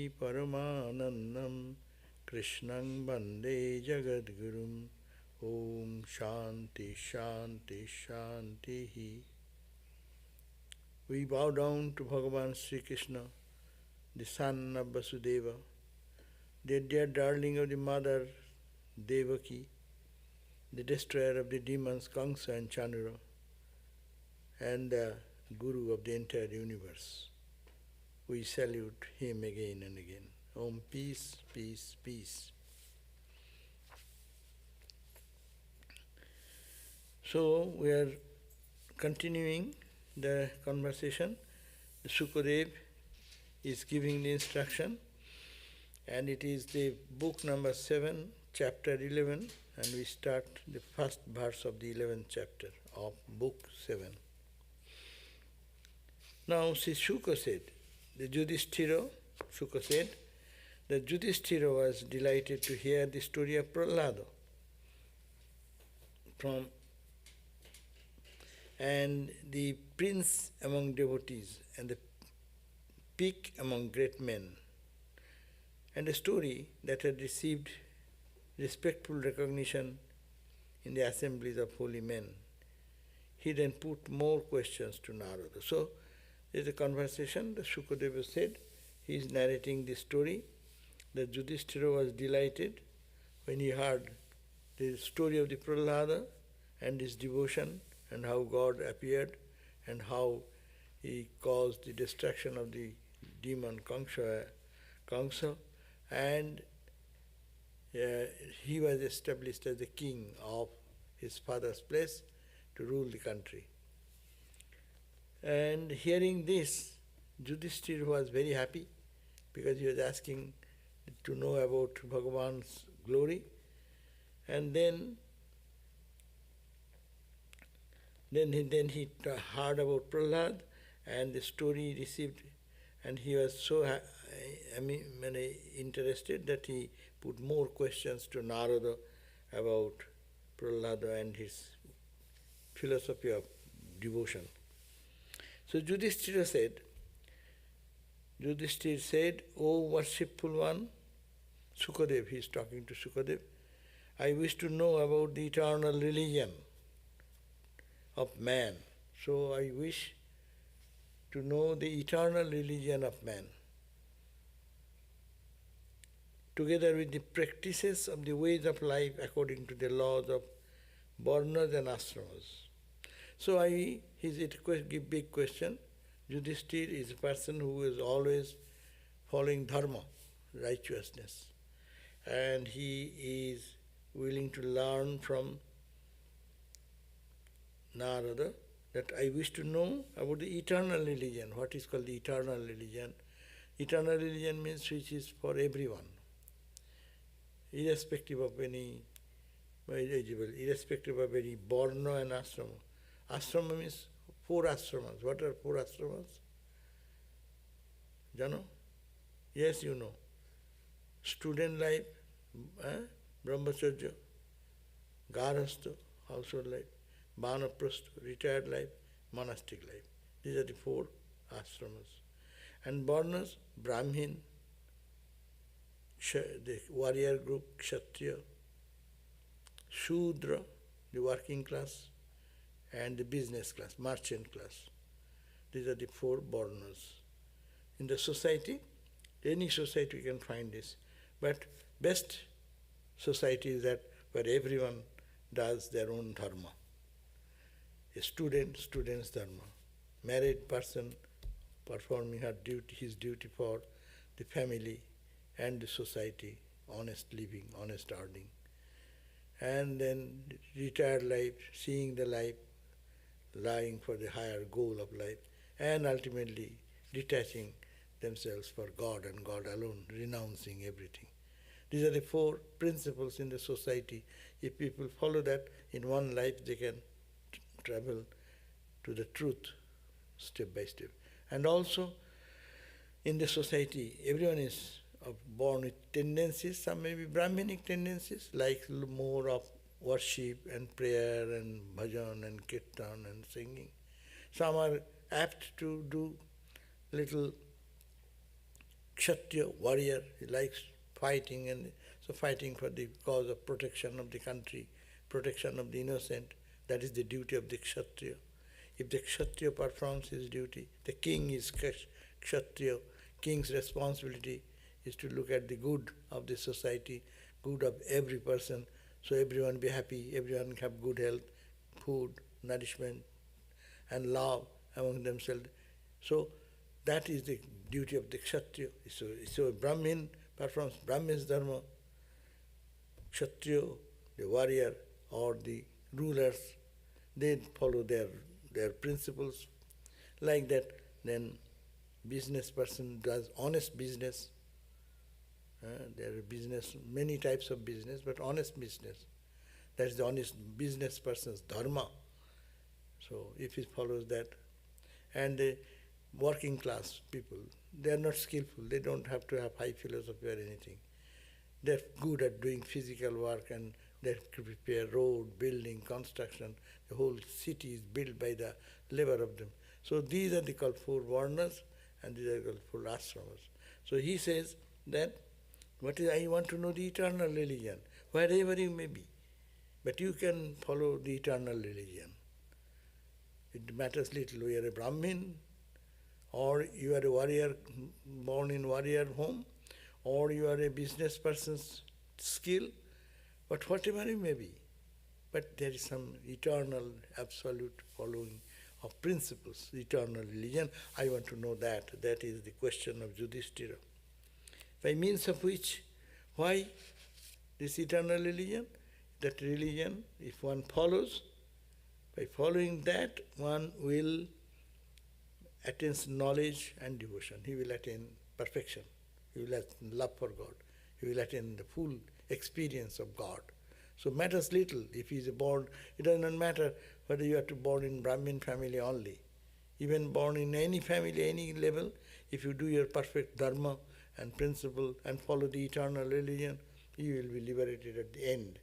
Paramanandam Krishnang Bande Jagadgurum. Om Shanti Shanti Shanti. We bow down to Bhagavan Sri Krishna, the son of Vasudeva, the dear darling of the mother Devaki, the destroyer of the demons Kamsa and Chanura, and the Guru of the entire universe. We salute him again and again. Om, peace, peace, peace. So we are continuing the conversation. Sukadev is giving the instruction, and it is the book number 7, chapter 11, and we start the first verse of the 11th chapter of book 7. Now, Sri Shuka said, the Yudhishthira, Shuka said, that Yudhishthira was delighted to hear the story of Prahlada and the prince among devotees and the peak among great men, and a story that had received respectful recognition in the assemblies of holy men. He then put more questions to Narada. So, there is a conversation. The Shukadeva said, he is narrating the story, that Yudhishthira was delighted when he heard the story of the Prahlada and his devotion and how God appeared and how he caused the destruction of the demon Kamsa, and he was established as the king of his father's place to rule the country. And hearing this, Yudhishthira was very happy because he was asking to know about Bhagavan's glory. And then he heard about Prahlad and the story received, and he was so interested that he put more questions to Narada about Prahlada and his philosophy of devotion. So Yudhishthira said, O worshipful one, Sukadev, he is talking to Sukadev, I wish to know about the eternal religion of man. So I wish to know the eternal religion of man, together with the practices of the ways of life according to the laws of varnas and ashramas. So his big question, Yudhishthira is a person who is always following dharma, righteousness, and he is willing to learn from Narada that I wish to know about the eternal religion, what is called the eternal religion. Eternal religion means which is for everyone, irrespective of any varna and ashrama. Ashrama means 4 ashramas. What are 4 ashramas? You know? Yes, you know. Student life, brahmacharya, garhastha, household life, vanaprastha, retired life, monastic life. These are the 4 ashramas. And varnas, Brahmin, the warrior group, Kshatriya, Shudra, the working class, and the business class, merchant class. These are the 4 varnas. In the society, any society you can find this. But best society is that where everyone does their own dharma. A student, student's dharma. Married person performing his duty for the family and the society, honest living, honest earning. And then retired life, seeing the life, lying for the higher goal of life, and ultimately detaching themselves for God and God alone, renouncing everything. These are the 4 principles in the society. If people follow that, in one life they can travel to the truth step by step. And also, in the society, everyone is born with tendencies, some may be Brahminic tendencies, like more of worship and prayer and bhajan and kirtan and singing. Some are apt to do little Kshatriya, warrior, he likes fighting, and so fighting for the cause of protection of the country, protection of the innocent. That is the duty of the Kshatriya. If the Kshatriya performs his duty, the king is Kshatriya. King's responsibility is to look at the good of the society, good of every person, so everyone be happy, everyone have good health, food, nourishment, and love among themselves. So that is the duty of the Kshatriya. So Brahmin performs Brahmin's dharma. Kshatriya, the warrior or the rulers, they follow their principles. Like that, then business person does honest business. There are business, many types of business, but honest business. That is the honest business person's dharma. So if he follows that, and the working class people, they are not skillful, they don't have to have high philosophy or anything. They're good at doing physical work, and they prepare road, building, construction. The whole city is built by the labor of them. So these are called four varnas, and these are called four ashramas. So he says that, I want to know the eternal religion, wherever you may be. But you can follow the eternal religion. It matters little. You are a Brahmin, or you are a warrior born in warrior home, or you are a business person's skill, but whatever you may be. But there is some eternal, absolute following of principles, eternal religion. I want to know that. That is the question of Yudhishthira. By means of which, why this eternal religion? That religion, if one follows, by following that, one will attain knowledge and devotion. He will attain perfection. He will attain love for God. He will attain the full experience of God. So matters little if he is born. It does not matter whether you are to born in Brahmin family only. Even born in any family, any level, if you do your perfect dharma and principle and follow the eternal religion, you will be liberated at the end.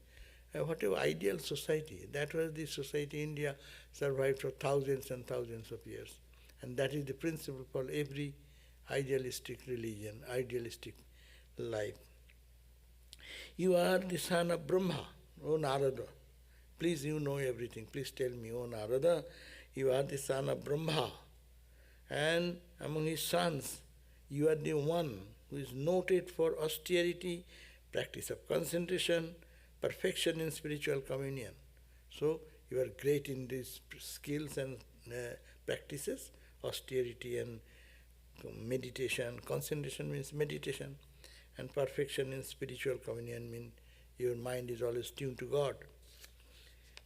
Whatever ideal society, that was the society India survived for thousands and thousands of years. And that is the principle for every idealistic religion, idealistic life. You are the son of Brahma, O Narada. Please, you know everything. Please tell me, O Narada, you are the son of Brahma. And among his sons, you are the one who is noted for austerity, practice of concentration, perfection in spiritual communion. So you are great in these skills and practices, austerity and meditation. Concentration means meditation, and perfection in spiritual communion means your mind is always tuned to God.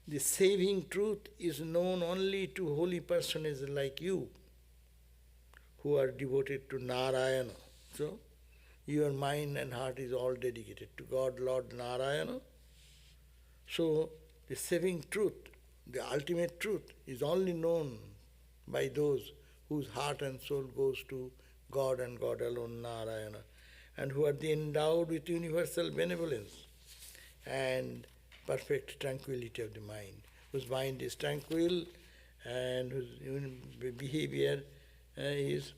The saving truth is known only to holy personages like you, who are devoted to Narayana. So your mind and heart is all dedicated to God, Lord Narayana. So the saving truth, the ultimate truth, is only known by those whose heart and soul goes to God and God alone, Narayana, and who are endowed with universal benevolence and perfect tranquility of the mind, whose mind is tranquil and whose behavior is,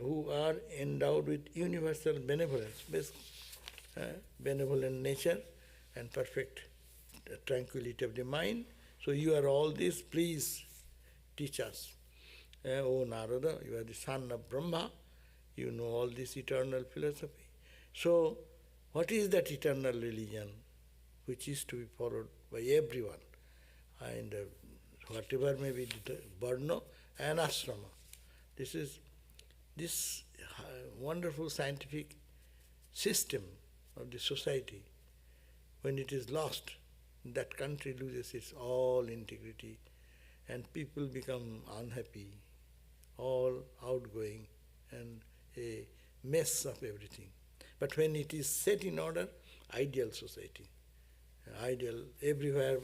who are endowed with universal benevolence, benevolent nature and perfect tranquility of the mind. So you are all this, please teach us. O Narada, you are the son of Brahma, you know all this eternal philosophy. So what is that eternal religion which is to be followed by everyone? And whatever may be the varna and ashrama. This wonderful scientific system of the society, when it is lost, that country loses its all integrity and people become unhappy, all outgoing and a mess of everything. But when it is set in order, ideal society, ideal, everywhere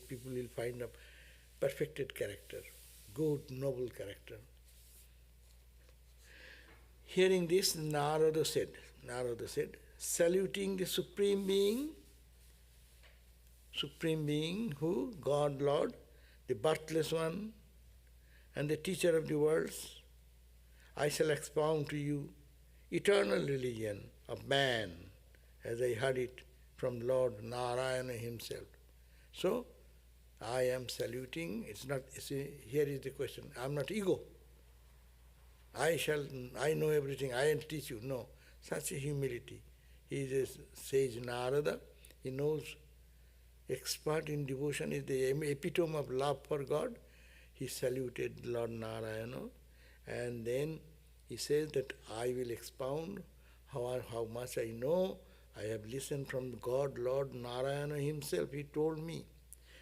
people will find a perfected character, good, noble character. Hearing this, Narada said, saluting the Supreme Being who, God, Lord, the birthless one and the teacher of the worlds, I shall expound to you eternal religion of man, as I heard it from Lord Narayana himself. So, I am saluting, it's not, see, here is the question, I am not ego. I know everything, I will teach you. No, such a humility. He is a sage Narada, he knows, expert in devotion, is the epitome of love for God. He saluted Lord Narayana, and then he says that I will expound how much I know. I have listened from God, Lord Narayana himself, he told me.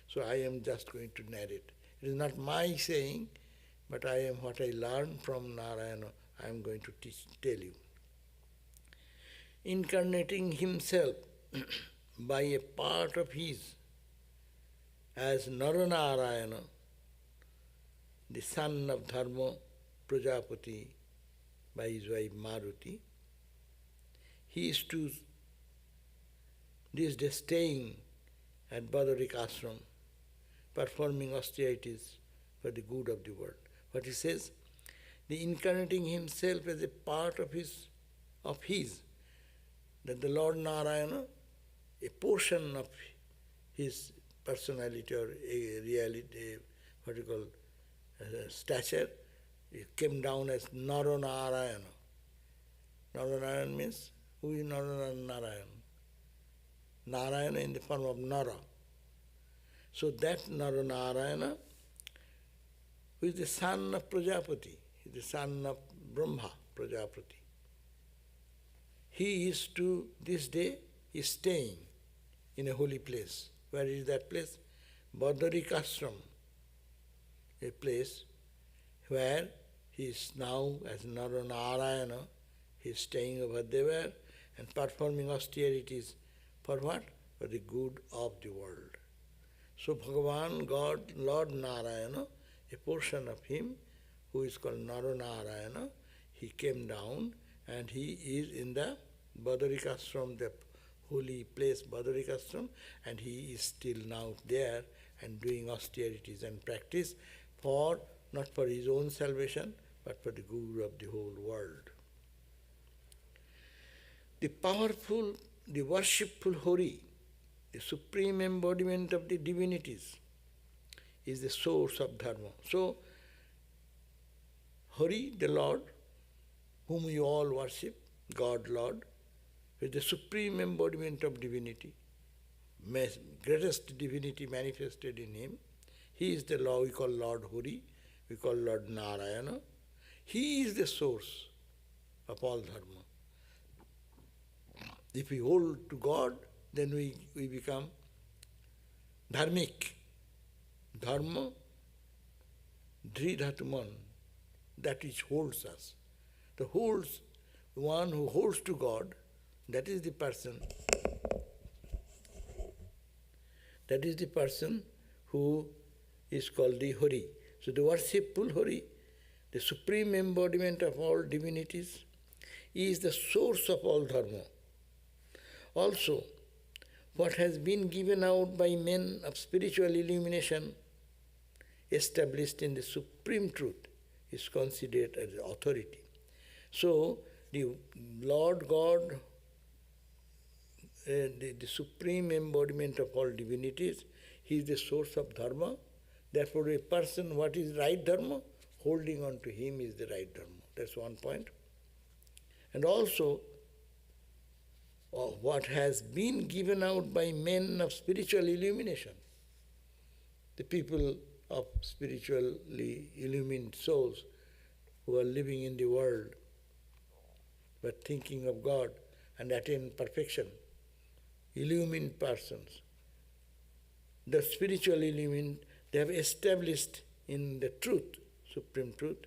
So I am just going to narrate. It is not my saying, but I am what I learned from Narayana, I am going to tell you. Incarnating himself by a part of his as Naranarayana, the son of Dharma Prajapati, by his wife Maruti, he is to this day staying at Badarik Ashram, performing austerities for the good of the world. What he says, the incarnating himself as a part of his, that the Lord Narayana, a portion of his personality or a reality, what you call stature, it came down as Naranarayana. Naranarayana means, who is Naranarayana? Narayana in the form of Nara. So that Naranarayana, who is the son of Prajapati, the son of Brahma, Prajapati, he is to this day is staying in a holy place. Where is that place? Badarik Ashram, a place where he is now as Naranarayana, he is staying over there and performing austerities. For what? For the good of the world. So Bhagavan, God, Lord Narayana, a portion of him, who is called Naranarayana, he came down and he is in the Badarik Ashram, the holy place Badarik Ashram, and he is still now there and doing austerities and practice for, not for his own salvation, but for the good of the whole world. The powerful, the worshipful Hari, the supreme embodiment of the divinities, is the source of dharma. So, Hari, the Lord, whom you all worship, God, Lord, is the supreme embodiment of divinity, greatest divinity manifested in him. He is the Lord, we call Lord Hari, we call Lord Narayana. He is the source of all dharma. If we hold to God, then we become dharmic. Dharma, dhridhatuman, that which holds us. The one who holds to God, that is the person who is called the Hari. So the worshipful Hari, the supreme embodiment of all divinities, is the source of all dharma. Also, what has been given out by men of spiritual illumination, established in the supreme truth, is considered as authority. So, the Lord God, the supreme embodiment of all divinities, he is the source of dharma. Therefore, a person, what is right dharma? Holding on to him is the right dharma. That's one point. And also, what has been given out by men of spiritual illumination, the people of spiritually illumined souls who are living in the world but thinking of God and attain perfection, illumined persons. The spiritual illumined, they have established in the truth, supreme truth,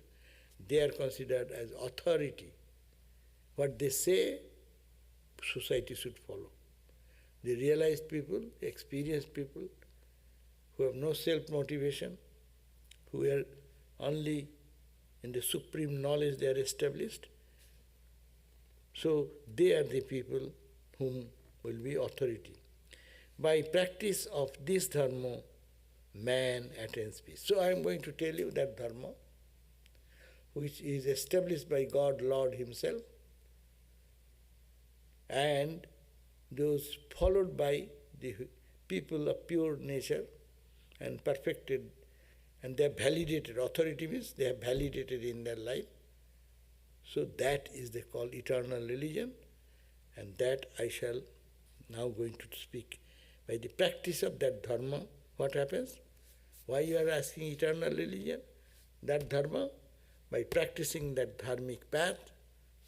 they are considered as authority. What they say, society should follow. The realized people, experienced people, who have no self-motivation, who are only in the supreme knowledge they are established. So they are the people whom will be authority. By practice of this dharma, man attains peace. So I am going to tell you that dharma, which is established by God, Lord himself, and those followed by the people of pure nature and perfected, and they have validated. Authority means they have validated in their life. So that is they call eternal religion, and that I shall now going to speak. By the practice of that dharma, what happens? Why you are asking eternal religion? That dharma, by practicing that dharmic path,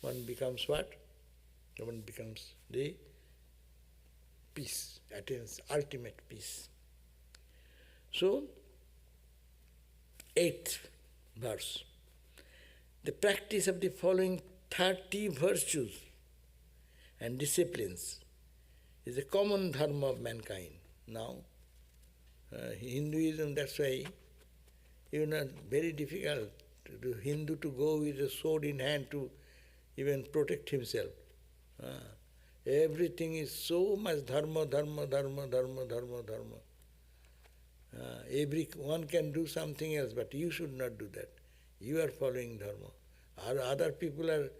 one becomes what? One becomes the peace, attains ultimate peace. So, 8th verse. The practice of the following 30 virtues and disciplines is a common dharma of mankind. Now, Hinduism, that's why very difficult to Hindu to go with a sword in hand to even protect himself. Everything is so much dharma. Everyone can do something else, but you should not do that. You are following dharma. Other people are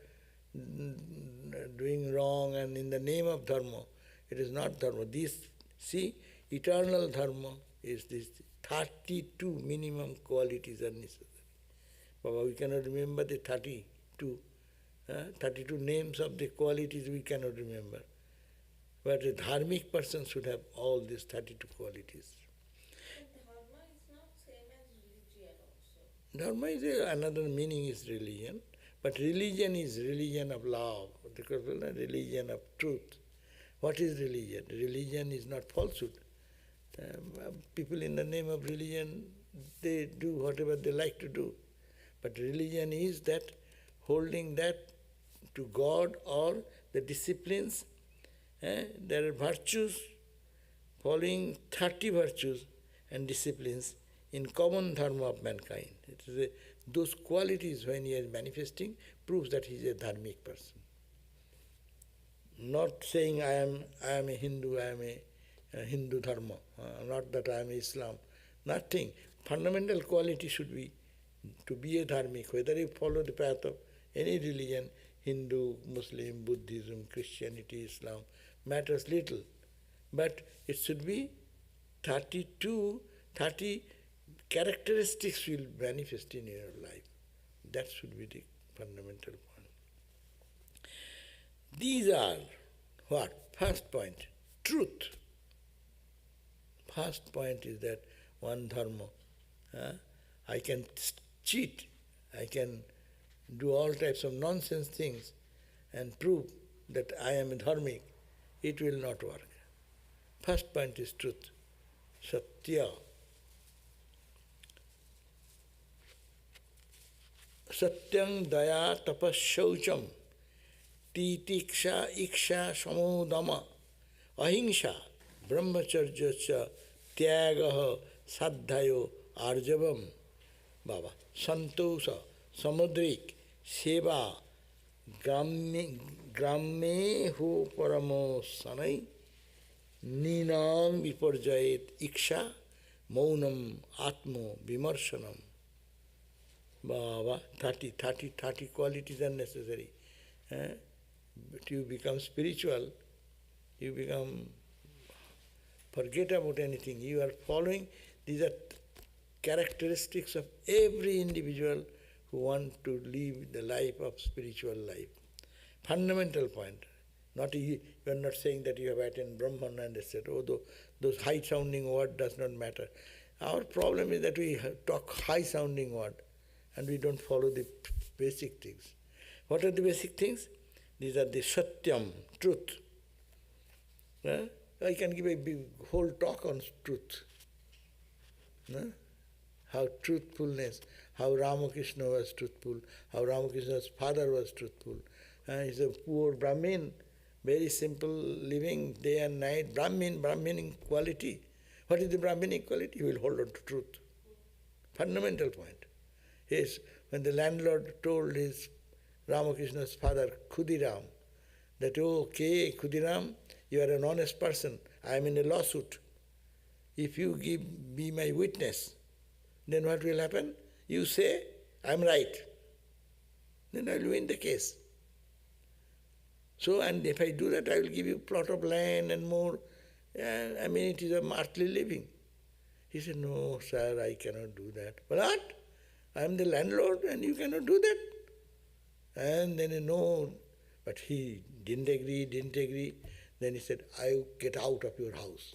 doing wrong, and in the name of dharma, it is not dharma. Eternal dharma is this 32 minimum qualities are necessary. Baba, we cannot remember the 32. 32 names of the qualities we cannot remember. But a dharmic person should have all these 32 qualities. But dharma is not same as religion also. Dharma is another meaning is religion, but religion is religion of love, because religion of truth. What is religion? Religion is not falsehood. People in the name of religion, they do whatever they like to do. But religion is that holding that to God or the disciplines. There are virtues, following 30 virtues and disciplines in common dharma of mankind. It is those qualities when he is manifesting proves that he is a dharmic person. Not saying I am a Hindu, I am a Hindu dharma, not that I am Islam, nothing. Fundamental quality should be to be a dharmic, whether you follow the path of any religion, Hindu, Muslim, Buddhism, Christianity, Islam, matters little. But it should be 30 characteristics will manifest in your life. That should be the fundamental point. These are what? First point, truth. First point is that one dharma. I can cheat, I can do all types of nonsense things and prove that I am a dharmic. It will not work. First point is truth. Satya. Satyam daya tapas shaucham titiksha iksha samodama ahimsa brahmacharya cha tyagaha sadhayo arjavam Baba santosha samudrik seva gramme ho paramo sanai ninam viparjayet iksha maunam atmo vimarshanam. Baba, 30 qualities are necessary. But you become spiritual, you become, forget about anything. You are following, these are characteristics of every individual who want to live the life of spiritual life. Fundamental point. You are not saying that you have attained Brahman and etc. Although those high-sounding words does not matter. Our problem is that we talk high-sounding word and we don't follow the basic things. What are the basic things? These are the satyam, truth. I can give a big whole talk on truth. How truthfulness, how Ramakrishna was truthful, how Ramakrishna's father was truthful. He's a poor Brahmin, very simple living day and night, Brahmin quality. What is the Brahminic quality? He will hold on to truth. Fundamental point. Yes, when the landlord told his Ramakrishna's father, Khudiram, that, okay, Khudiram, you are an honest person, I am in a lawsuit. If you be my witness, then what will happen? You say, I am right. Then I will win the case. So, and if I do that, I will give you a plot of land and more amenities of earthly living. He said, no, sir, I cannot do that. What? I am the landlord and you cannot do that? And then, no, but he didn't agree. Then he said, I get out of your house.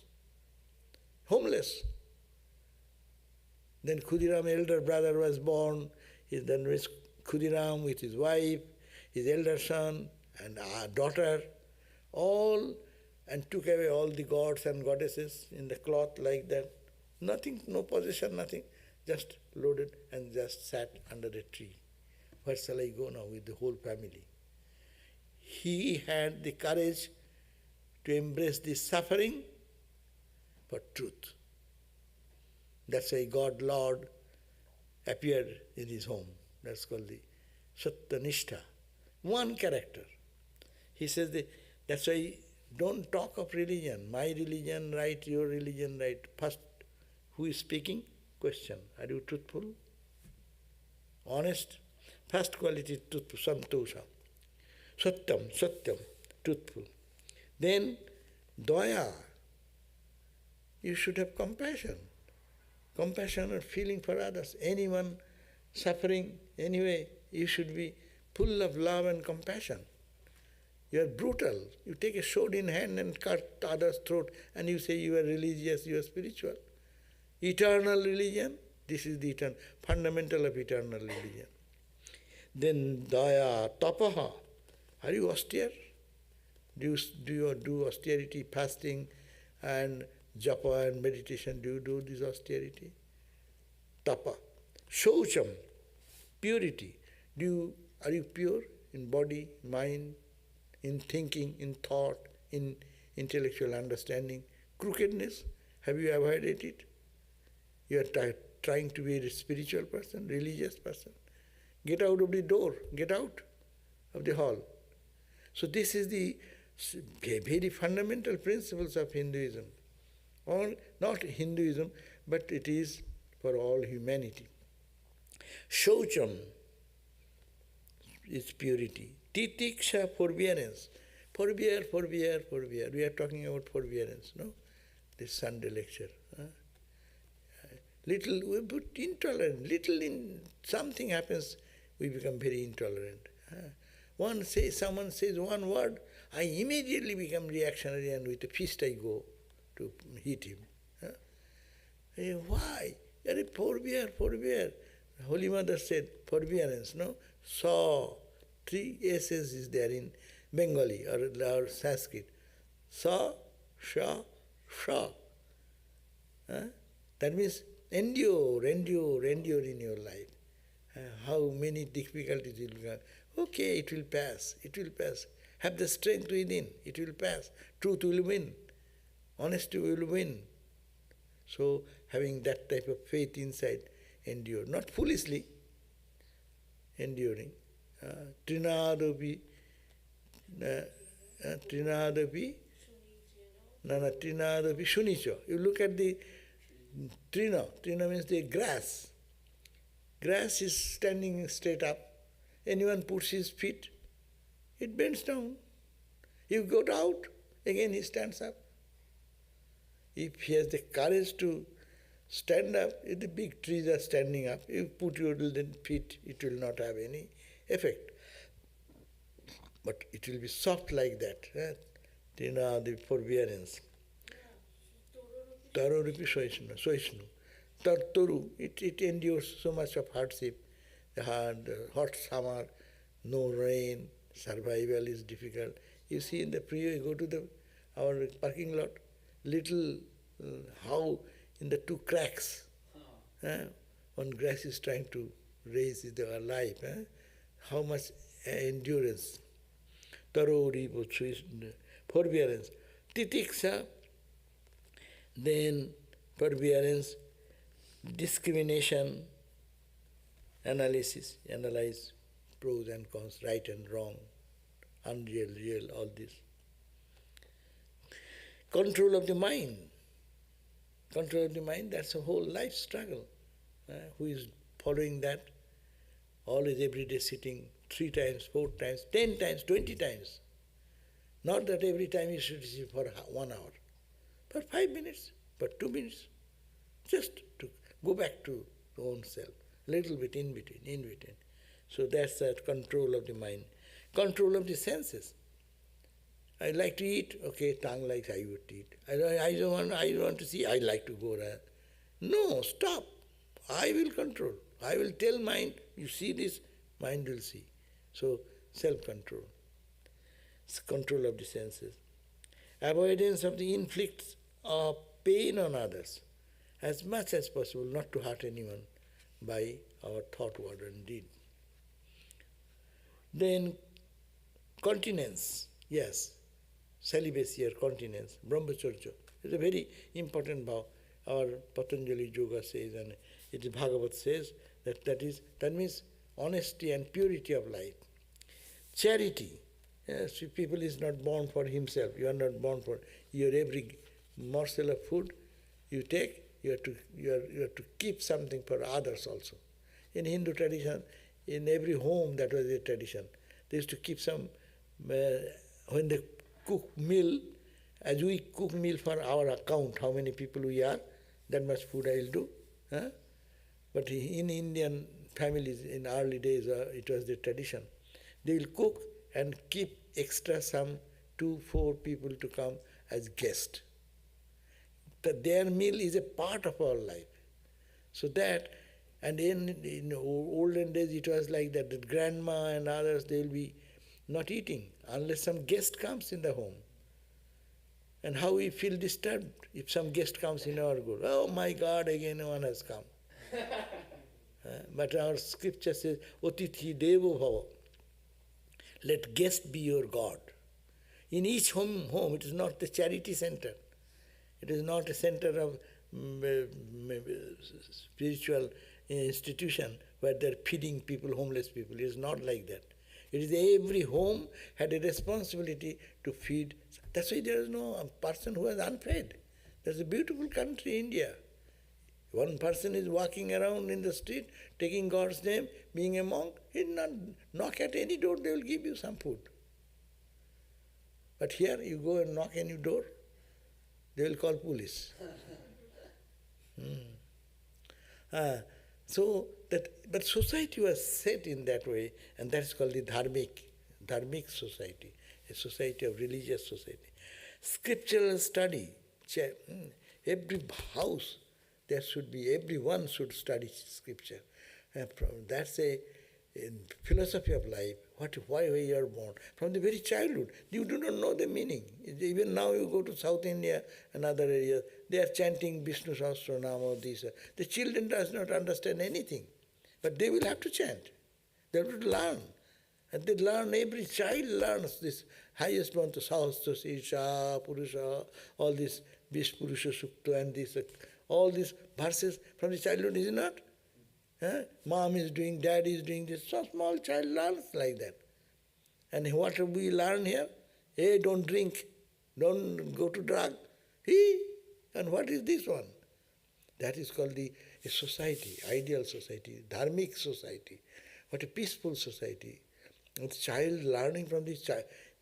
Homeless. Then Khudiram, elder brother, was born. Then was Khudiram with his wife, his elder son, and our daughter, all, and took away all the gods and goddesses in the cloth like that. Nothing, no possession, nothing. Just loaded and just sat under a tree. Where shall I go now with the whole family? He had the courage to embrace the suffering for truth. That's why God, Lord, appeared in his home. That's called the Satyanishta. One character. He says that's why don't talk of religion. My religion right, your religion right. First, who is speaking? Question. Are you truthful? Honest? First quality, truthful, santosha. Satyam, truthful. Then, daya. You should have compassion. Compassion or feeling for others. Anyone suffering, anyway, you should be full of love and compassion. You are brutal. You take a sword in hand and cut the other's throat and you say you are religious, you are spiritual. Eternal religion, this is the eternal, fundamental of eternal religion. Then daya, tapaha. Are you austere? Do you do austerity, fasting and japa and meditation? Do you do this austerity? Tapa. Shaucham, purity. Are you pure in body, mind, in thinking, in thought, in intellectual understanding? Crookedness, have you avoided it? You are trying to be a spiritual person, religious person. Get out of the door, get out of the hall. So this is the very fundamental principles of Hinduism. Or not Hinduism, but it is for all humanity. Shaucham is purity. Titiksha, forbearance. Forbear. We are talking about forbearance, no? This Sunday lecture. Little, we put intolerant. Something happens, we become very intolerant. Someone says one word, I immediately become reactionary and with a fist I go to hit him. Why? Forbear. Holy Mother said, forbearance, no? Sa, 3 S's is there in Bengali or Sanskrit. Sa, Sha, Sha. That means endure in your life. How many difficulties will come. Okay, it will pass. Have the strength within, it will pass. Truth will win. Honesty will win. So, having that type of faith inside, endure. Not foolishly, enduring. Trinadapi, shunicho. You look at the trina. Trina means the grass. Grass is standing straight up. Anyone puts his feet, it bends down. You go out, again he stands up. If he has the courage to stand up, if the big trees are standing up, you put your little feet, it will not have any effect. But it will be soft like that. The forbearance. Tarurupi soishnu. Tartoru, it endures so much of hardship. The hot summer, no rain, survival is difficult. You see in the freeway, go to our parking lot, little how in the 2 cracks, one grass is trying to raise their life. How much endurance. Tarori, forbearance. Titiksha, then forbearance, discrimination, analyze pros and cons, right and wrong, unreal, real, all this. Control of the mind, that's a whole life struggle. Who is following that? Always every day sitting 3 times, 4 times, 10 times, 20 times. Not that every time you should receive for 1 hour, for 5 minutes, for 2 minutes, just to go back to the own self, little bit in between. So that's that control of the mind, control of the senses. I like to eat, okay, tongue likes, I would eat. I don't want to see, I like to go there. No, stop. I will control. I will tell mind, you see this, mind will see. So self-control. Control of the senses. Avoidance of the inflicts of pain on others, as much as possible not to hurt anyone by our thought, word and deed. Then continence, yes, celibacy or continence, brahmacharya, is a very important vow. Our Patanjali Yoga says, and it is Bhagavat says, that means honesty and purity of life. Charity. Yes, people is not born for himself. You are not born for your every morsel of food you take. You have to keep something for others also. In Hindu tradition, in every home that was a tradition. They used to keep some when they cook meal. As we cook meal for our account, how many people we are, that much food I will do. Huh? But in Indian families, in early days, it was the tradition. They will cook and keep extra some 2-4 people to come as guest. Their meal is a part of our life. So that, and in olden days it was like that, the grandma and others, they will be not eating unless some guest comes in the home. And how we feel disturbed if some guest comes in our good. Oh my God, again one has come. But our scripture says, Otithi Devo Bhava. Let guest be your God. In each home, it is not the charity center. It is not a center of spiritual institution where they are feeding people, homeless people. It is not like that. It is every home had a responsibility to feed. That's why there is no person who is unfed. There's a beautiful country, India. One person is walking around in the street, taking God's name, being a monk. He will not knock at any door, they will give you some food. But here, you go and knock on your door, they will call police. But society was set in that way, and that's called the dharmic society, a society of religious society. Scriptural study, every house, there should be, everyone should study scripture. That's a philosophy of life, why you are born. From the very childhood, you do not know the meaning. Even now you go to South India and other areas, they are chanting Vishnu Sahasranam or this. The children does not understand anything, but they will have to chant. They have to learn. And they learn, every child learns this highest mantra, Sahasra, Sisha, Purusha, all this Vishpurusha Sukta and this, all these verses from the childhood, is it not? Mom is doing, dad is doing this. So small child learns like that. And what we learn here? Hey, don't drink, don't go to drug. And what is this one? That is called a society, ideal society, dharmic society. What a peaceful society. The child learning from this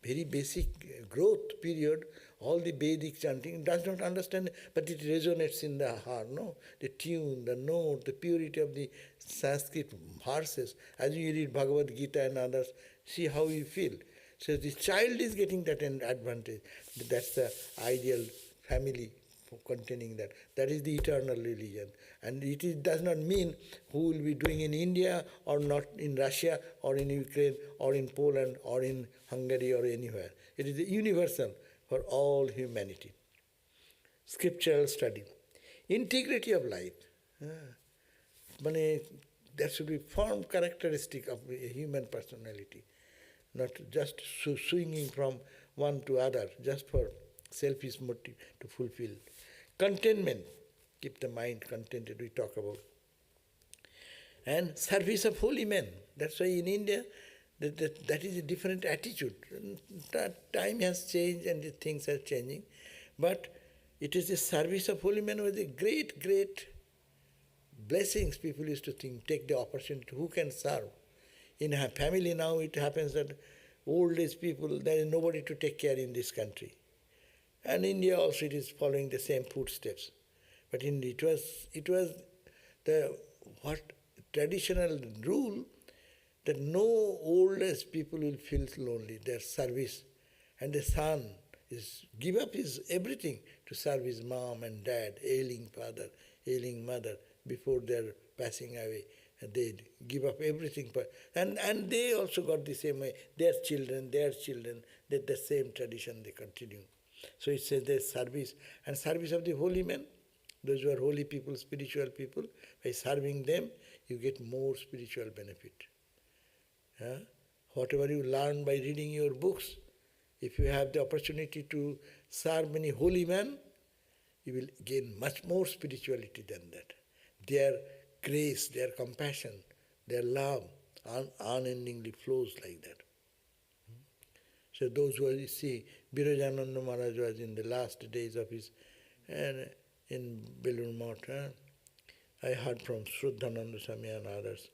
very basic growth period, all the Vedic chanting, does not understand, but it resonates in the heart, no? The tune, the note, the purity of the Sanskrit verses. As you read Bhagavad Gita and others, see how you feel. So the child is getting that advantage. That's the ideal family containing that. That is the eternal religion. And it does not mean who will be doing in India or not in Russia or in Ukraine or in Poland or in Hungary or anywhere. It is universal for all humanity. Scriptural study. Integrity of life. That should be form characteristic of a human personality. Not just swinging from one to other, just for selfish motive to fulfill. Contentment, keep the mind contented, we talk about. And service of holy men. That's why in India, that is a different attitude. Time has changed and the things are changing. But it is the service of holy men was a great, great blessings. People used to think, take the opportunity, who can serve? In a family now, it happens that old age people, there is nobody to take care in this country. And India also it is following the same footsteps. But it was the what traditional rule that no old age people will feel lonely. Their service, and the son is give up his everything to serve his mom and dad, ailing father, ailing mother before their passing away. And they give up everything, and they also got the same way. Their children, that the same tradition they continue. So it says their service and service of the holy men, those who are holy people, spiritual people. By serving them, you get more spiritual benefit. Whatever you learn by reading your books, if you have the opportunity to serve many holy men, you will gain much more spirituality than that. Their grace, their compassion, their love unendingly flows like that. So those who you see, Birajananda Maharaj was in the last days of his, in Belur Math, I heard from Sruddhananda Swami and others,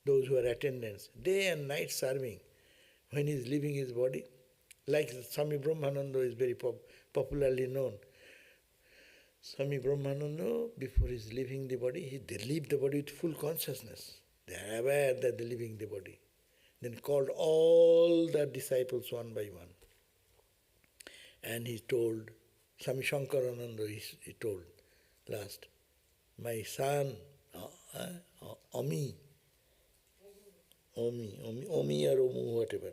those who are attendants, day and night serving, when he is leaving his body, like Swami Brahmananda is very popularly known. Swami Brahmananda, before he is leaving the body, they leave the body with full consciousness. They are aware that they are leaving the body. Then called all the disciples one by one. And he told, Swami Shankarananda, he told last, my son, Ami or Omu, whatever.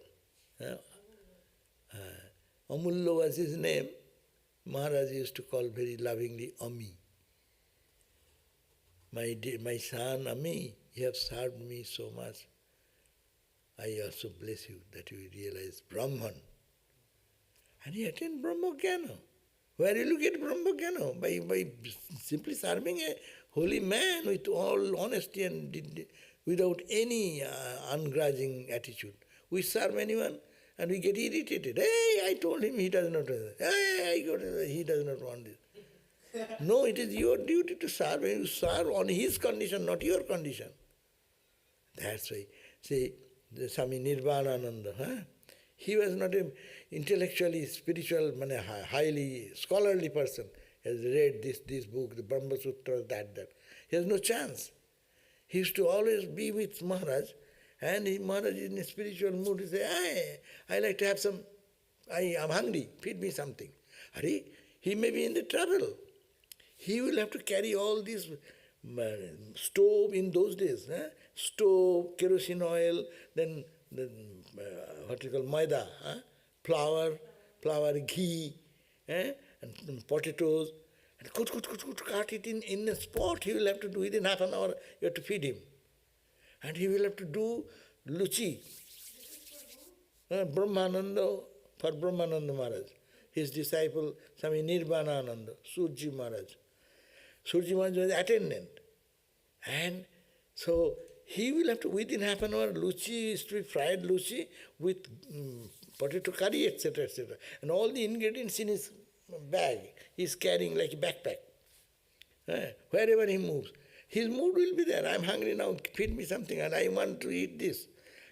Amulya was his name. Maharaj used to call very lovingly Ami. My son Ami, you have served me so much. I also bless you that you realize Brahman. And he attained Brahmajnana. Where you look at Brahmajnana? By simply serving a holy man with all honesty and without any ungrudging attitude. We serve anyone and we get irritated. Hey, I told him he does not. Hey, he does not want this. No, it is your duty to serve. You serve on his condition, not your condition. That's why. See, the Swami Nirvanananda, he was not an intellectually spiritual, highly scholarly person. He has read this book, the Brahma Sutras, that. He has no chance. He used to always be with Maharaj, and Maharaj in a spiritual mood, he say, hey, I like to have some, I am hungry, feed me something. He may be in the trouble. He will have to carry all this stove in those days. Stove, kerosene oil, then what you call maida, flour, ghee, and potatoes. And cut it in a spot. He will have to do within half an hour, you have to feed him. And he will have to do luchi. Brahmananda, for Brahmananda Maharaj. His disciple, Swami Nirvanananda, Surji Maharaj. Surji Maharaj was attendant. And so he will have to, within half an hour, luchi is to be fried luchi with potato curry, etc., etc. And all the ingredients in his bag, he is carrying like a backpack. Wherever he moves, his mood will be there. I am hungry now, feed me something, and I want to eat this.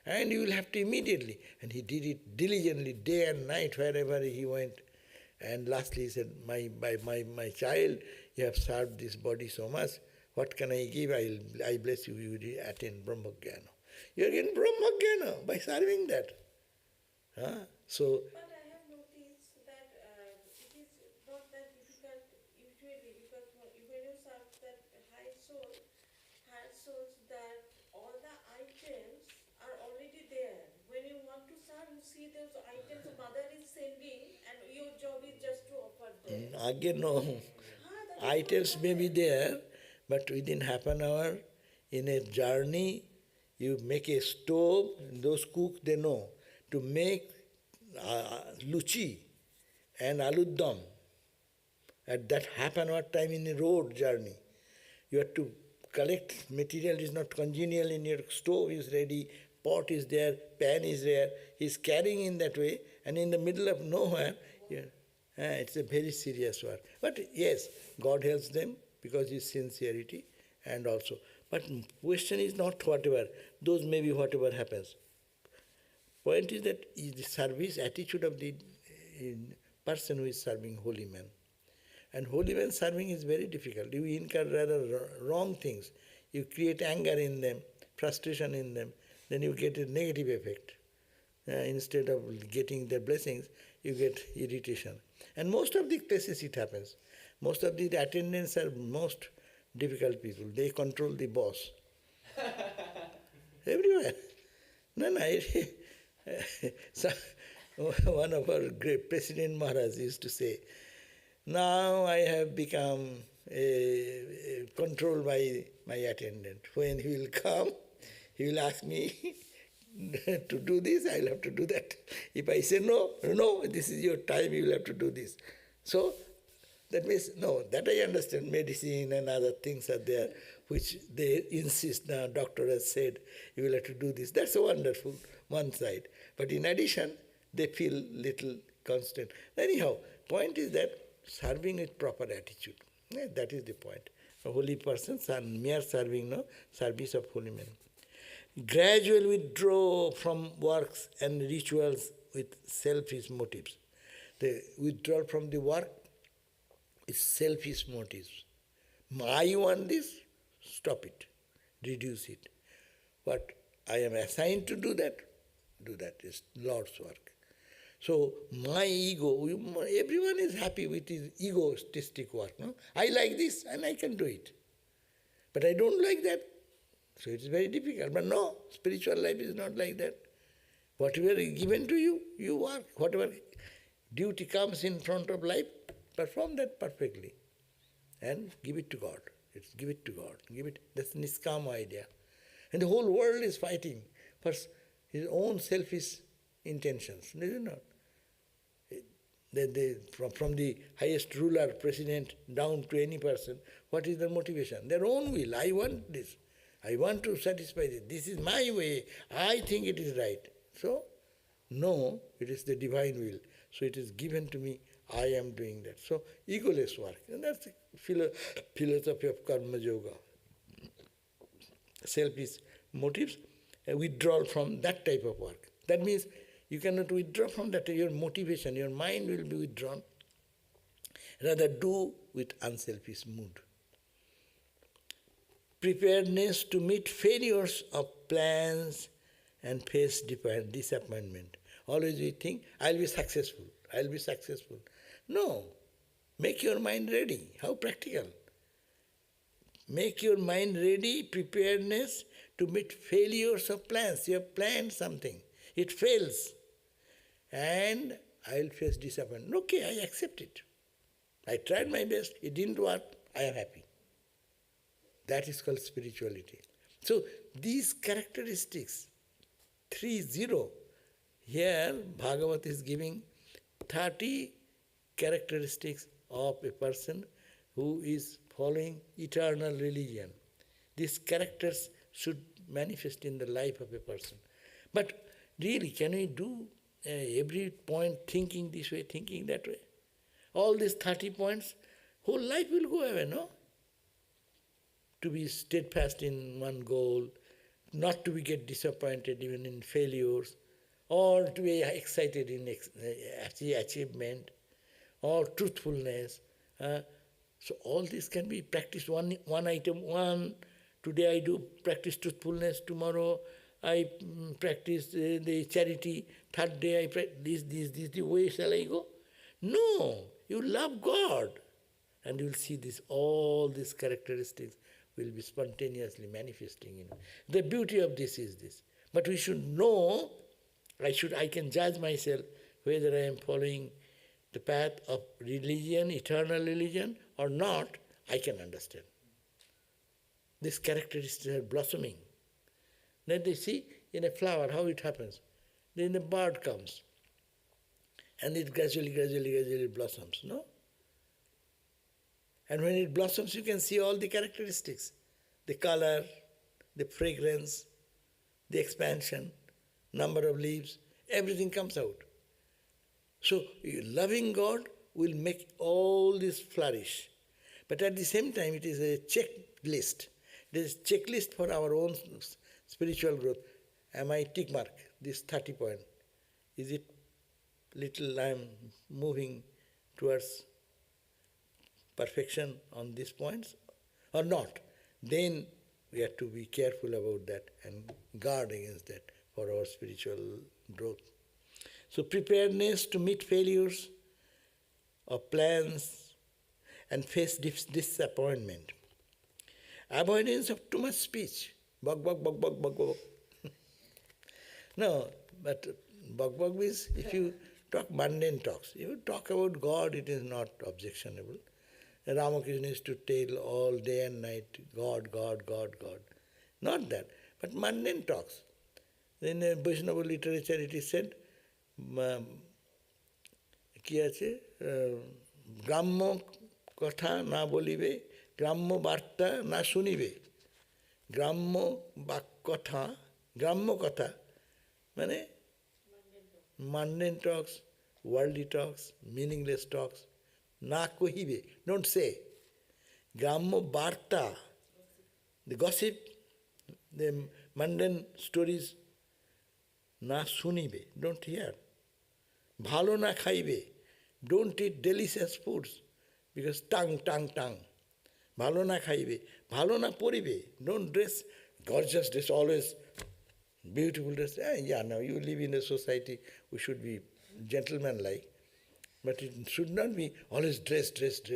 And you will have to immediately. And he did it diligently, day and night, wherever he went. And lastly he said, my child, you have served this body so much. What can I give? I bless you, you will attain Brahmajnana. You are getting Brahmajnana by serving that. So. But I have noticed that it is not that difficult usually, because when you serve that higher souls, that all the items are already there. When you want to serve, you see those items the mother is sending, and your job is just to offer them. Again, no. Items may be there, but within half an hour, in a journey, you make a stove, those cooks, they know, to make luchi and aluddam at that half an hour time in a road journey. You have to collect material, is not congenial in your stove is ready, pot is there, pan is there, he's carrying in that way, and in the middle of nowhere, it's a very serious work. But yes, God helps them because his sincerity and also. But question is not whatever, those may be whatever happens. Point is that is the service attitude of the person who is serving holy man. And holy man serving is very difficult. You incur rather wrong things. You create anger in them, frustration in them, then you get a negative effect. Instead of getting their blessings, you get irritation. And most of the places it happens. Most of the attendants are most difficult people. They control the boss. Everywhere. No. So, one of our great President Maharaj used to say, now I have become controlled by my attendant. When he will come, he will ask me to do this, I will have to do that. If I say no, this is your time, you will have to do this. So, that means, no, that I understand, medicine and other things are there, which they insist, now doctor has said, you will have to do this. That's a wonderful, one side. But in addition, they feel little constant. Anyhow, point is that serving with proper attitude. That is the point. A holy person, mere serving, no, service of holy men. Gradual withdrawal from works and rituals with selfish motives. The withdrawal from the work is selfish motives. I want this, stop it, reduce it. What I am assigned to do that is Lord's work. So my ego, everyone is happy with his egoistic work. No? I like this and I can do it. But I don't like that. So it's very difficult. But no, spiritual life is not like that. Whatever is given to you, you work. Whatever duty comes in front of life, perform that perfectly. And give it to God. Give it to God. That's Niskama idea. And the whole world is fighting for his own selfish intentions. Is it not? From the highest ruler, president, down to any person, what is their motivation? Their own will. I want this. I want to satisfy this. This is my way. I think it is right. So, no, it is the divine will. So it is given to me. I am doing that. So, egoless work. And that's the philosophy of Karma Yoga. Selfish motives, a withdrawal from that type of work. That means you cannot withdraw from that. Your motivation, your mind will be withdrawn. Rather do with unselfish mood. Preparedness to meet failures of plans and face disappointment. Always we think, I'll be successful. No. Make your mind ready. How practical. Make your mind ready, preparedness to meet failures of plans. You have planned something. It fails. And I will face disappointment. Okay, I accept it. I tried my best. It didn't work. I am happy. That is called spirituality. So these characteristics, 30, here Bhagavat is giving 30 characteristics of a person who is following eternal religion. These characters should manifest in the life of a person. But really, can we do every point thinking this way, thinking that way? All these 30 points, whole life will go away, no? To be steadfast in one goal, not to be get disappointed even in failures, or to be excited in achievement, or truthfulness. So all this can be practiced one item. Today I do practice truthfulness, tomorrow I practice the charity, third day I practice this, the way shall I go? No, you love God. And you will see all these characteristics will be spontaneously manifesting in you. The beauty of this is this. But we should know, I can judge myself whether I am following the path of religion, eternal religion, or not, I can understand. These characteristics are blossoming. Then they see in a flower how it happens. Then the bird comes and it gradually blossoms, no? And when it blossoms, you can see all the characteristics. The color, the fragrance, the expansion, number of leaves, everything comes out. So loving God will make all this flourish. But at the same time, it is a checklist. It is a checklist for our own spiritual growth. Am I tick mark, this 30 point? Is it little I am moving towards perfection on these points or not? Then we have to be careful about that and guard against that for our spiritual growth. So preparedness to meet failures of plans and face disappointment. Avoidance of too much speech. Bug, bug, bug, bug, bug, bug. No, but bug, bug means if you talk mundane talks. If you talk about God, it is not objectionable. Ramakrishna used to tell all day and night, God, God, God, God. Not that, but mundane talks. In Vaishnava literature it is said, কি আছে গ্রাম্য কথা না বলিবে গ্রাম্য বার্তা না শুনিবে গ্রাম্য গ্রাম্য কথা মানে mundane talks, worldly talks, meaningless talks, না কহিবে, don't say. গ্রাম্য বার্তা, the gossip, the mundane stories, না শুনিবে, don't hear. ভালো না খাইবে, don't eat delicious foods, because tongue. ভালো না খাইবে, ভালো না পরিবে, don't dress gorgeous dress, always beautiful dress. Now you live in a society, we should be gentleman-like, but it should not be always dress. How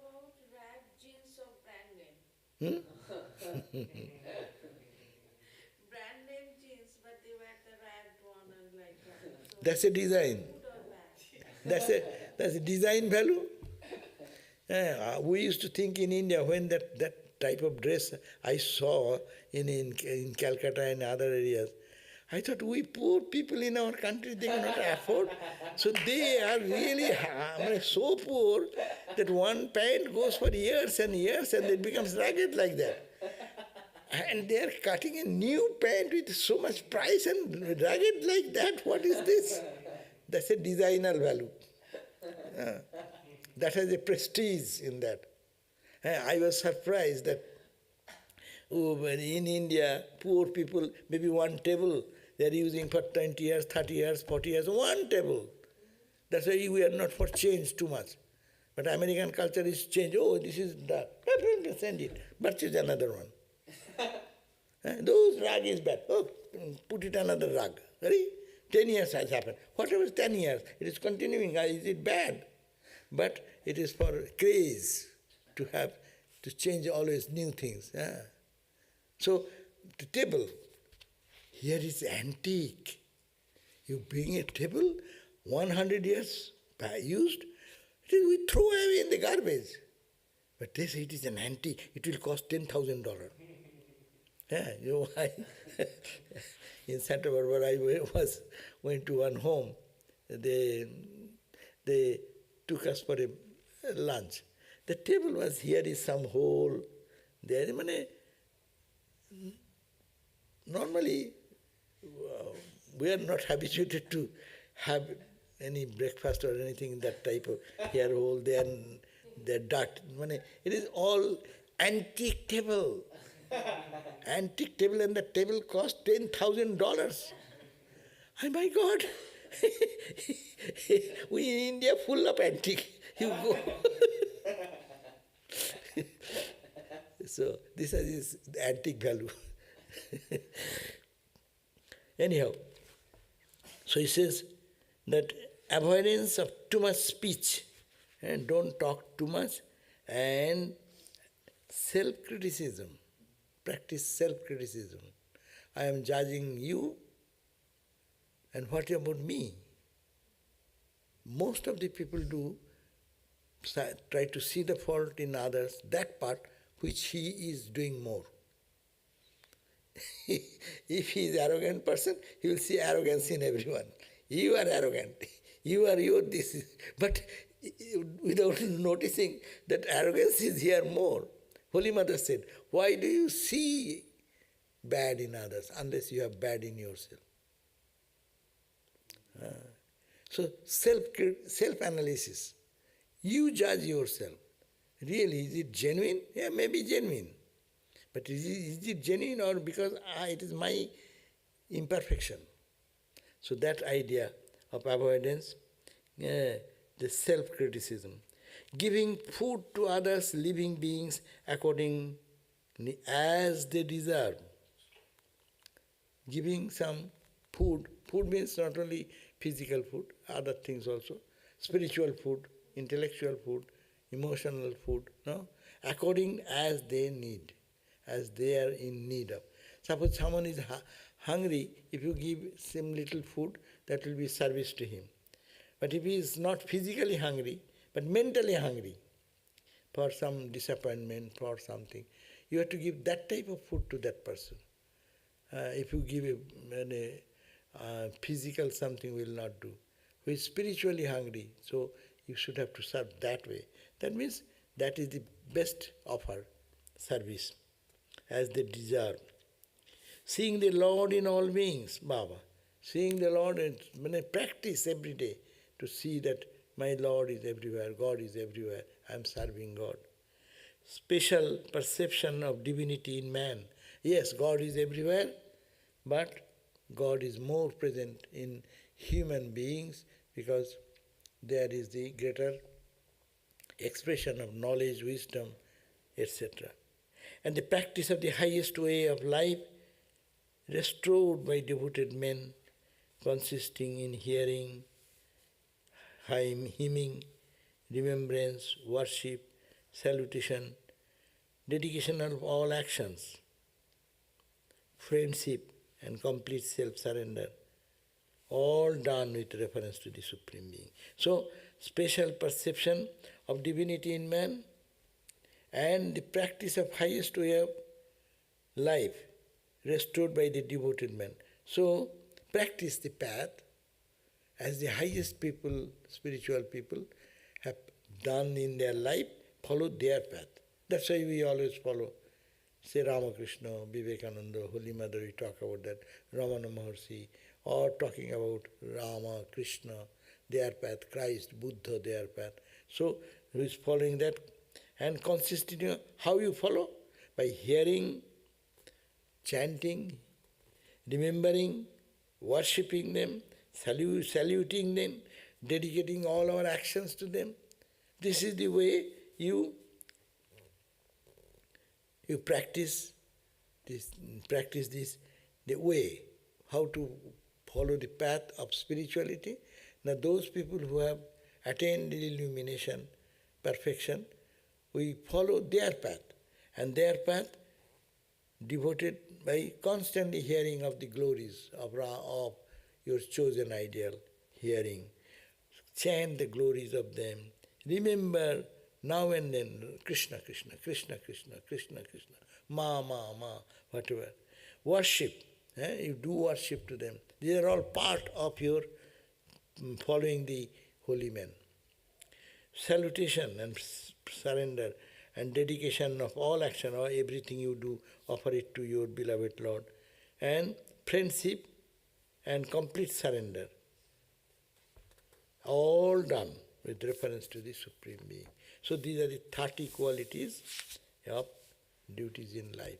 about rag jeans of brand name? Brand name jeans, but they wear the ragged one and like that. So That's a design. good or bad? That's a design value. We used to think in India when that type of dress I saw in Calcutta and other areas, I thought we poor people in our country, they cannot afford. So they are really so poor that one pant goes for years and years and it becomes ragged like that. And they are cutting a new pant with so much price and ragged like that. What is this? That's a designer value. That has a prestige in that. I was surprised that in India, poor people, maybe one table, they are using for 20 years, 30 years, 40 years, one table. That's why we are not for change too much. But American culture is change. Oh, this is dark. Send it. Purchase another one. Those rag is bad. Oh, put it another rag. Ready? 10 years has happened. Whatever is 10 years, it is continuing. Is it bad? But it is for craze to change always new things. So the table, here is antique. You bring a table, 100 years used, we throw away in the garbage. But this, it is an antique. It will cost $10,000. In Santa Barbara, I went to one home. They took us for a lunch. The table was, here is some hole there. Normally, we are not habituated to have any breakfast or anything that type of here hole, there dirt. It is all antique table. Antique table, and the table cost $10,000. Oh my God! We in India full of antique. You go. So this is the antique value. Anyhow, so he says that avoidance of too much speech, and don't talk too much, and self-criticism. Practice self-criticism. I am judging you, and what about me? Most of the people do try to see the fault in others, that part which he is doing more. If he is an arrogant person, he will see arrogance in everyone. You are arrogant. You are this. But without noticing that arrogance is here more. Holy Mother said, why do you see bad in others unless you have bad in yourself? So self-analysis. You judge yourself. Really, is it genuine? Yeah, maybe genuine. But is it genuine or because it is my imperfection? So that idea of avoidance, the self-criticism. Giving food to others, living beings, according as they deserve. Giving some food. Food means not only physical food, other things also. Spiritual food, intellectual food, emotional food, no? According as they need, as they are in need of. Suppose someone is hungry, if you give some little food, that will be service to him. But if he is not physically hungry, but mentally hungry, for some disappointment, for something, you have to give that type of food to that person. If you give a physical something will not do. Who is spiritually hungry, so you should have to serve that way. That means that is the best offer, service, as they deserve. Seeing the Lord in all beings, Baba. Seeing the Lord, when I practice every day to see that my Lord is everywhere, God is everywhere, I am serving God. Special perception of divinity in man. Yes, God is everywhere, but God is more present in human beings because there is the greater expression of knowledge, wisdom, etc. And the practice of the highest way of life restored by devoted men, consisting in hearing, hymning, remembrance, worship, salutation, dedication of all actions, friendship and complete self-surrender, all done with reference to the Supreme Being. So, special perception of divinity in man and the practice of highest way of life restored by the devoted man. So, practice the path as the highest people, spiritual people, have done in their life, follow their path. That's why we always follow. Say Ramakrishna, Vivekananda, Holy Mother, we talk about that, Ramana Maharshi, or talking about Rama, Krishna, their path, Christ, Buddha, their path. So, who is following that? And consisting, how you follow? By hearing, chanting, remembering, worshipping them, saluting them, dedicating all our actions to them. This is the way you practice this, the way, how to follow the path of spirituality. Now those people who have attained illumination, perfection, we follow their path. And their path devoted by constantly hearing of the glories of your chosen ideal, hearing. Chant the glories of them. Remember now and then, Krishna, Krishna, Krishna, Krishna, Krishna, Krishna, Ma, whatever. Worship, you do worship to them. These are all part of your following the holy men. Salutation and surrender and dedication of all action, or everything you do, offer it to your beloved Lord. And friendship and complete surrender. All done with reference to the Supreme Being. So these are the 30 qualities of duties in life.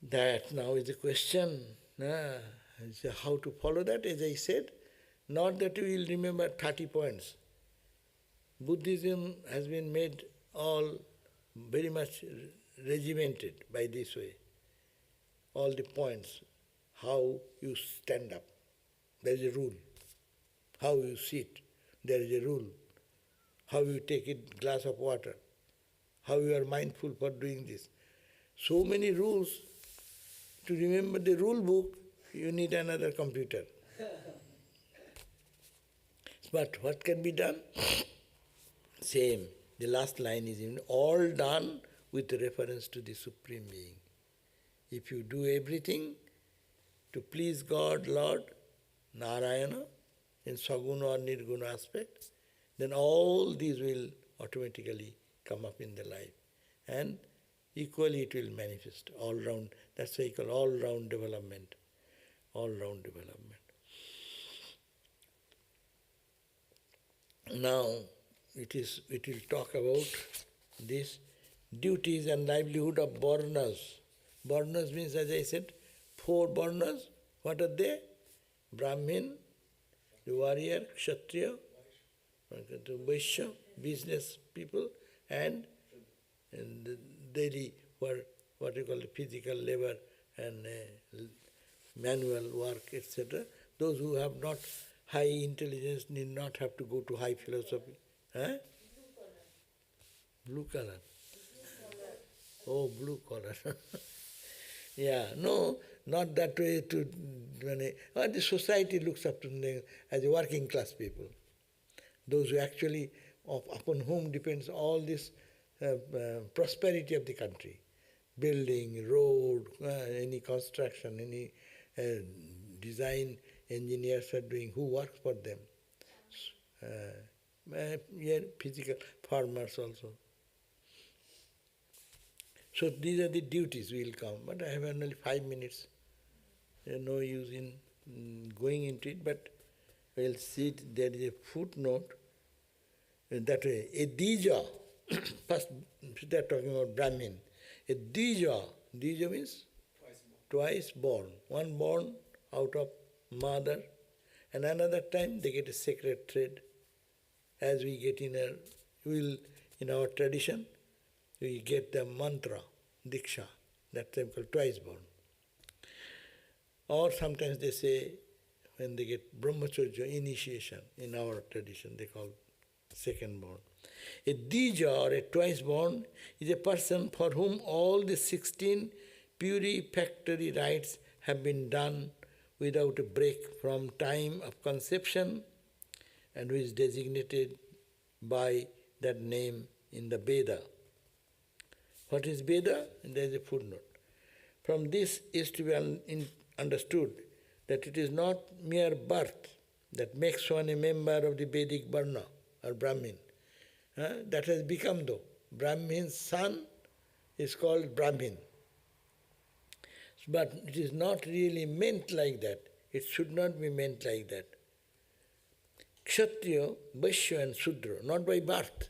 That now is the question, how to follow that, as I said, not that you will remember 30 points. Buddhism has been made all very much regimented by this way. All the points, how you stand up, there is a rule. How you sit, there is a rule. How you take a glass of water, how you are mindful for doing this. So many rules. To remember the rule book, you need another computer. But what can be done? Same. The last line is all done with reference to the Supreme Being. If you do everything to please God, Lord, Narayana, in Saguna or Nirguna aspect, then all these will automatically come up in the life. And equally it will manifest all round. That's why I call all round development. All round development. Now it will talk about these duties and livelihood of Varnas. Varnas means, as I said, 4 Varnas, What are they? Brahmin, the warrior, Kshatriya, the Vaishya, business people, and the daily what you call the physical labor and manual work, etc. Those who have not high intelligence need not have to go to high philosophy. Huh? Blue collar. Oh, blue collar. Yeah, no, not that way to, the society looks up to them as a working class people. Those who actually, upon whom depends all this prosperity of the country. Building, road, any construction, any design engineers are doing, who works for them. Physical farmers also. So these are the duties will come, but I have only 5 minutes. No use in going into it, but we'll see it. There is a footnote that way. A dija, first they are talking about Brahmin. A dija means twice born. One born out of mother, and another time they get a sacred thread. As we get in our tradition, we get the mantra, diksha, that time called twice born. Or sometimes they say, when they get brahmacharya initiation, in our tradition they call second born. A dija or a twice born is a person for whom all the 16 purifactory rites have been done without a break from time of conception, and who is designated by that name in the Veda. What is Veda? And there is a footnote. From this is to be understood that it is not mere birth that makes one a member of the Vedic Varna or Brahmin. That has become though. Brahmin's son is called Brahmin. But it is not really meant like that. It should not be meant like that. Kshatriya, Vaishya and Sudra, not by birth.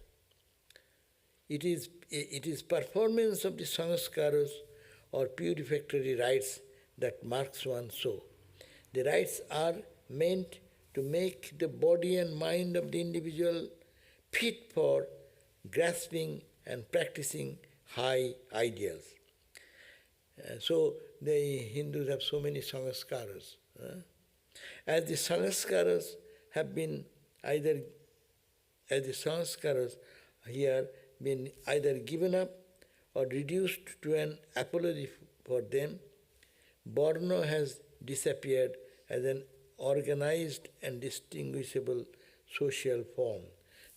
It is performance of the sanskaras or purificatory rites that marks one so. The rites are meant to make the body and mind of the individual fit for grasping and practicing high ideals. So the Hindus have so many sanskaras. As the sanskaras have been here been either given up or reduced to an apology for them, Varna has disappeared as an organized and distinguishable social form.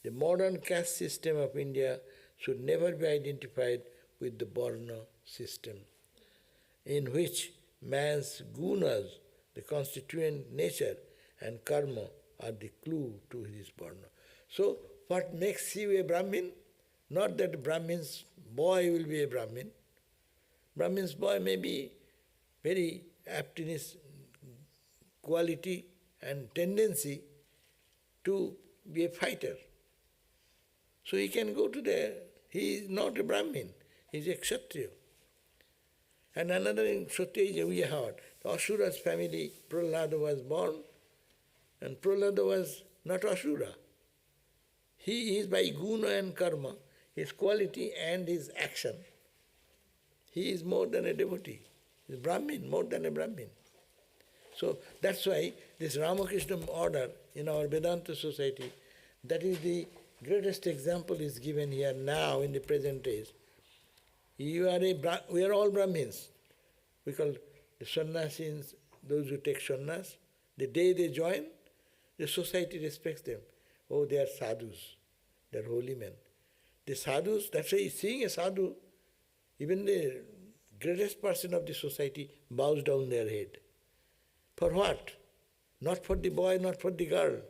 The modern caste system of India should never be identified with the Varna system, in which man's gunas, the constituent nature, and karma are the clue to his Varna. So, what makes you a Brahmin? Not that Brahmin's boy will be a Brahmin. Brahmin's boy may be very apt in his quality and tendency to be a fighter. So he can go to there. He is not a Brahmin, he is a Kshatriya. And another in Kshatriya we heard, the Asura's family, Prahlada was born, and Prahlada was not Asura. He is by guna and karma, his quality and his action. He is more than a devotee. He is Brahmin, more than a Brahmin. So that's why this Ramakrishna order in our Vedanta society, that is the greatest example is given here now in the present days. We are all Brahmins. We call the sannyasis, those who take sannyas. The day they join, the society respects them. Oh, they are sadhus, they are holy men. The sadhus, that's why seeing a sadhu, even the greatest person of the society bows down their head. For what? Not for the boy, not for the girl,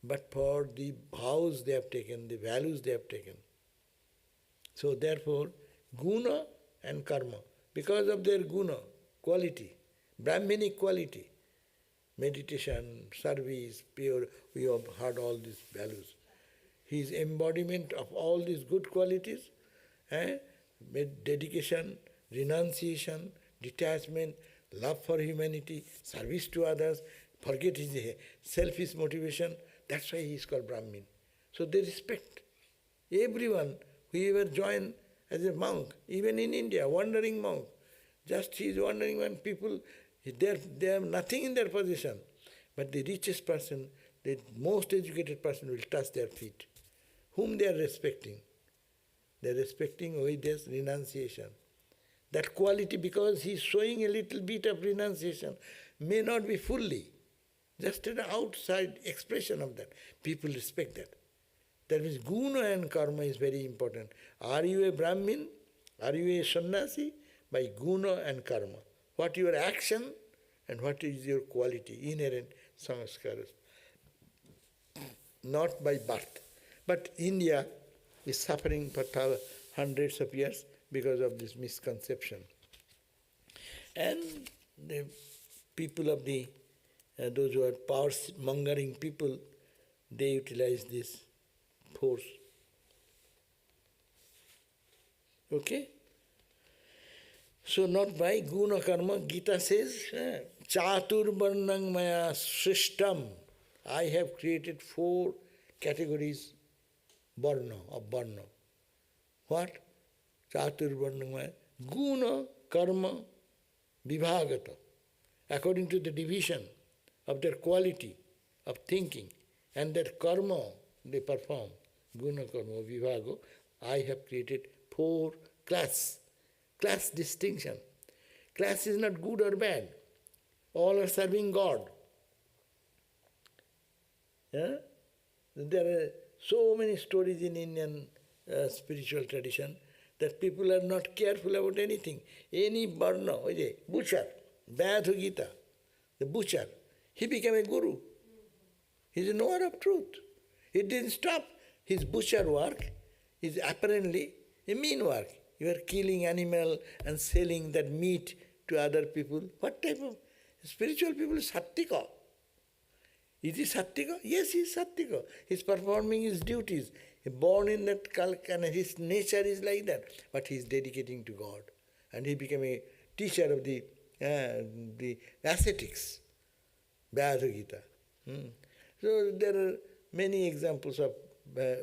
but for the vows they have taken, the values they have taken. So therefore, guna and karma, because of their guna, quality, Brahminic quality, meditation, service, pure, we have heard all these values. His embodiment of all these good qualities, dedication, renunciation, detachment, love for humanity, service to others, forget his selfish motivation. That's why he is called Brahmin. So they respect everyone, whoever join as a monk, even in India, wandering monk. Just he is wandering when people, they have nothing in their possession. But the richest person, the most educated person will touch their feet. Whom they are respecting? They are respecting with this renunciation. That quality, because he is showing a little bit of renunciation, may not be fully. Just an outside expression of that. People respect that. That means guna and karma is very important. Are you a Brahmin? Are you a sannyasi? By guna and karma. What your action and what is your quality, inherent samskaras. Not by birth. But India is suffering for hundreds of years because of this misconception. And the people of the, those who are power-mongering people, they utilize this force. Okay? So not by guna karma, Gita says, Chatur varnang maya srishtam. I have created 4 categories of varna. What? Chatur varnang maya. Guna, karma, vibhagata. According to the division of their quality of thinking and their karma they perform. Guna, karma, vibhago. I have created 4 class distinction. Class is not good or bad. All are serving God. Yeah? There are so many stories in Indian spiritual tradition that people are not careful about anything. Any varna, butcher, Bhagavad Gita, the butcher, he became a guru. He is a knower of truth. He didn't stop his butcher work. It's apparently a mean work. You are killing animal and selling that meat to other people. What type of spiritual people is sattika? Is he sattika? Yes, he is sattika. He is performing his duties. He is born in that and his nature is like that. But he is dedicating to God. And he became a teacher of the ascetics. Bhagavad Gita. So there are many examples of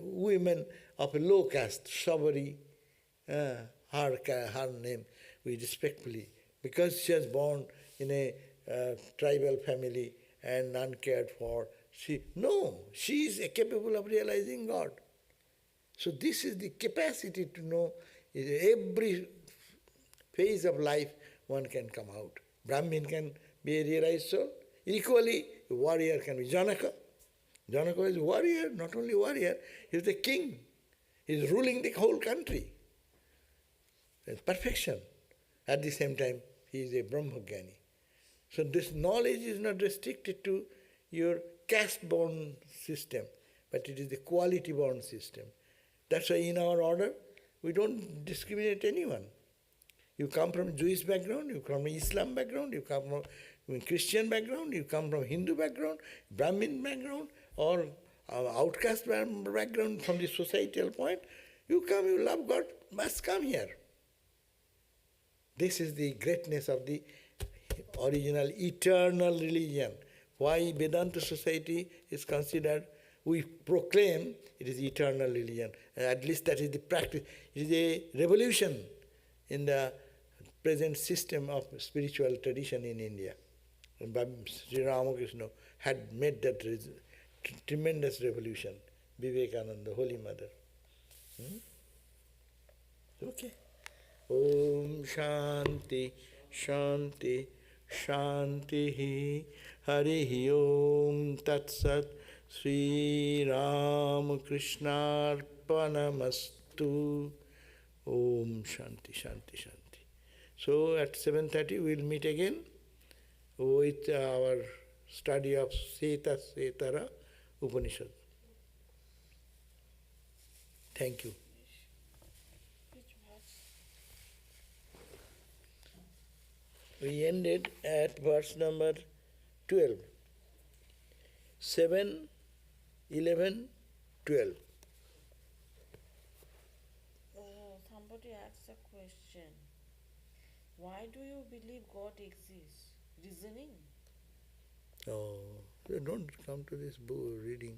women of a low caste, Sabari, her name, we respectfully, because she was born in a tribal family and uncared for, she is capable of realizing God. So this is the capacity to know every phase of life one can come out. Brahmin can be a realized soul. Equally, a warrior can be Janaka. Janaka is a warrior, not only warrior, he is the king. He is ruling the whole country. It's perfection. At the same time, he is a Brahmagyani. So this knowledge is not restricted to your caste-born system, but it is the quality-born system. That's why in our order, we don't discriminate anyone. You come from Jewish background, you come from Islam background, you come from Christian background, you come from Hindu background, Brahmin background, or outcast background from the societal point. You come, you love God, must come here. This is the greatness of the original eternal religion. Why Vedanta society is considered, we proclaim it is eternal religion. And at least that is the practice. It is a revolution in the present system of spiritual tradition in India. And Sri Ramakrishna had made that tremendous revolution. Vivekananda, Holy Mother. Okay. Om Shanti, Shanti, Shanti, Harihi Om Tat Sat, Sri Ramakrishna Arpanamastu. Om Shanti, Shanti, Shanti. So at 7:30 we will meet again with our study of Seta Setara Upanishad. Thank you. We ended at verse number 12. 7, 11, 12. Somebody asked a question. Why do you believe God exists? Reasoning. Oh, you don't come to this book reading.